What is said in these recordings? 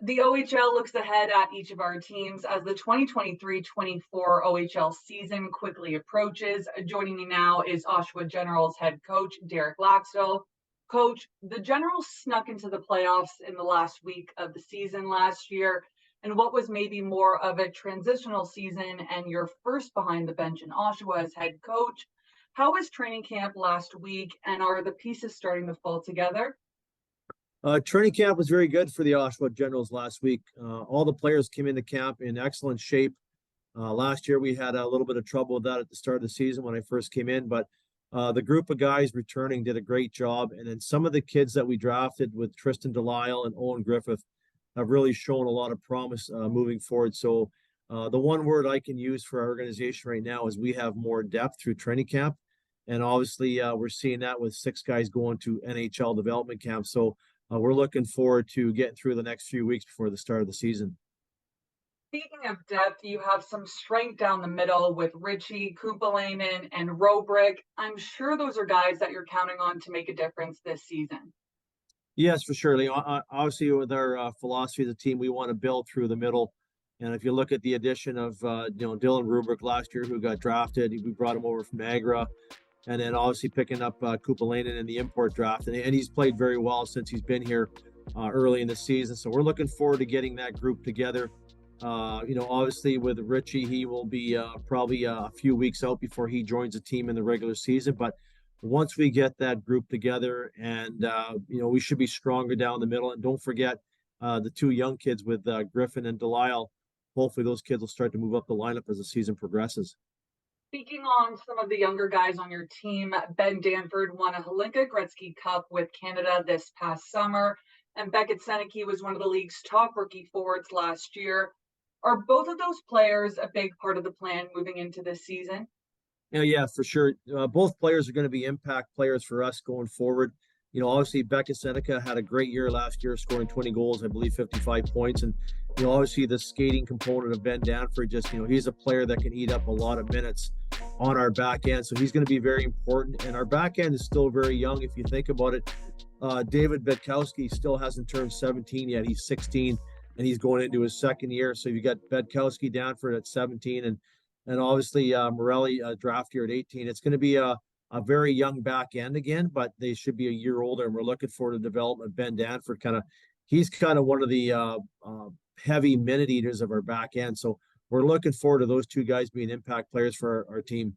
The OHL looks ahead at each of our teams as the 2023-24 OHL season quickly approaches. Joining me now is Oshawa Generals head coach Derek Laxdell. Coach, the Generals snuck into the playoffs in the last week of the season last year, and what was maybe more of a transitional season and your first behind the bench in Oshawa as head coach. How was training camp last week, and are the pieces starting to fall together? Training camp was very good for the Oshawa Generals last week. All the players came into camp in excellent shape. Last year, we had a little bit of trouble with that at the start of the season when I first came in, but the group of guys returning did a great job. And then some of the kids that we drafted with Tristan Delisle and Owen Griffith have really shown a lot of promise moving forward. So the one word I can use for our organization right now is we have more depth through training camp. And obviously, we're seeing that with 6 guys going to NHL development camp. So we're looking forward to getting through the next few weeks before the start of the season. Speaking of depth, you have some strength down the middle with Richie, Kupalainen, and Robrick. I'm sure those are guys that you're counting on to make a difference this season. Yes, for sure. Obviously, with our philosophy of the team, we want to build through the middle. And if you look at the addition of Dylan Rubrick last year, who got drafted, we brought him over from Niagara, and then obviously picking up Kupalainen in the import draft, and he's played very well since he's been here early in the season. So we're looking forward to getting that group together. Obviously with Richie, he will be probably a few weeks out before he joins the team in the regular season. But once we get that group together, and we should be stronger down the middle. And don't forget the 2 young kids with Griffin and Delisle. Hopefully those kids will start to move up the lineup as the season progresses. Speaking on some of the younger guys on your team, Ben Danford won a Hlinka Gretzky Cup with Canada this past summer, and Beckett Seneke was one of the league's top rookie forwards last year. Are both of those players a big part of the plan moving into this season? Yeah, for sure. Both players are going to be impact players for us going forward. Obviously Beckett Seneca had a great year last year, scoring 20 goals, I believe 55 points. And, obviously the skating component of Ben Danford, he's a player that can eat up a lot of minutes on our back end. So he's going to be very important. And our back end is still very young. If you think about it, David Bedkowski still hasn't turned 17 yet. He's 16 and he's going into his second year. So you got Bedkowski, Danford at 17, and obviously Morelli draft year at 18. It's going to be a very young back end again, but they should be a year older. And we're looking forward to development. Ben Danford he's kind of one of the heavy minute eaters of our back end. So we're looking forward to those 2 guys being impact players for our team.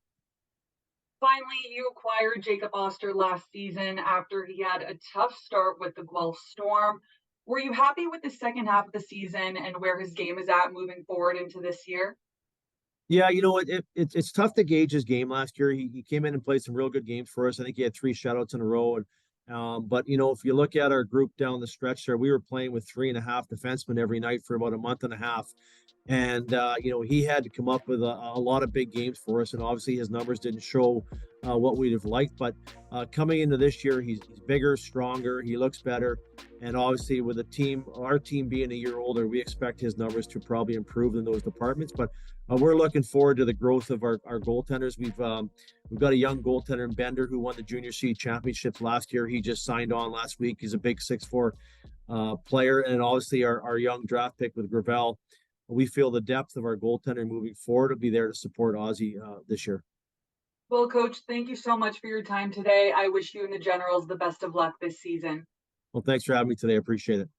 Finally, you acquired Jacob Oster last season after he had a tough start with the Guelph Storm. Were you happy with the second half of the season and where his game is at moving forward into this year? Yeah, it's tough to gauge his game last year. He came in and played some real good games for us. I think he had 3 shutouts in a row. But if you look at our group down the stretch there, we were playing with 3.5 defensemen every night for about a month and a half. And he had to come up with a lot of big games for us. And obviously his numbers didn't show what we'd have liked. But coming into this year, he's bigger, stronger. He looks better. And obviously with our team being a year older, we expect his numbers to probably improve in those departments. But we're looking forward to the growth of our goaltenders. We've got a young goaltender in Bender who won the Junior C championships last year. He just signed on last week. He's a big 6'4" player. And obviously our young draft pick with Gravel. We feel the depth of our goaltender moving forward will be there to support Ozzy this year. Well, Coach, thank you so much for your time today. I wish you and the Generals the best of luck this season. Well, thanks for having me today. I appreciate it.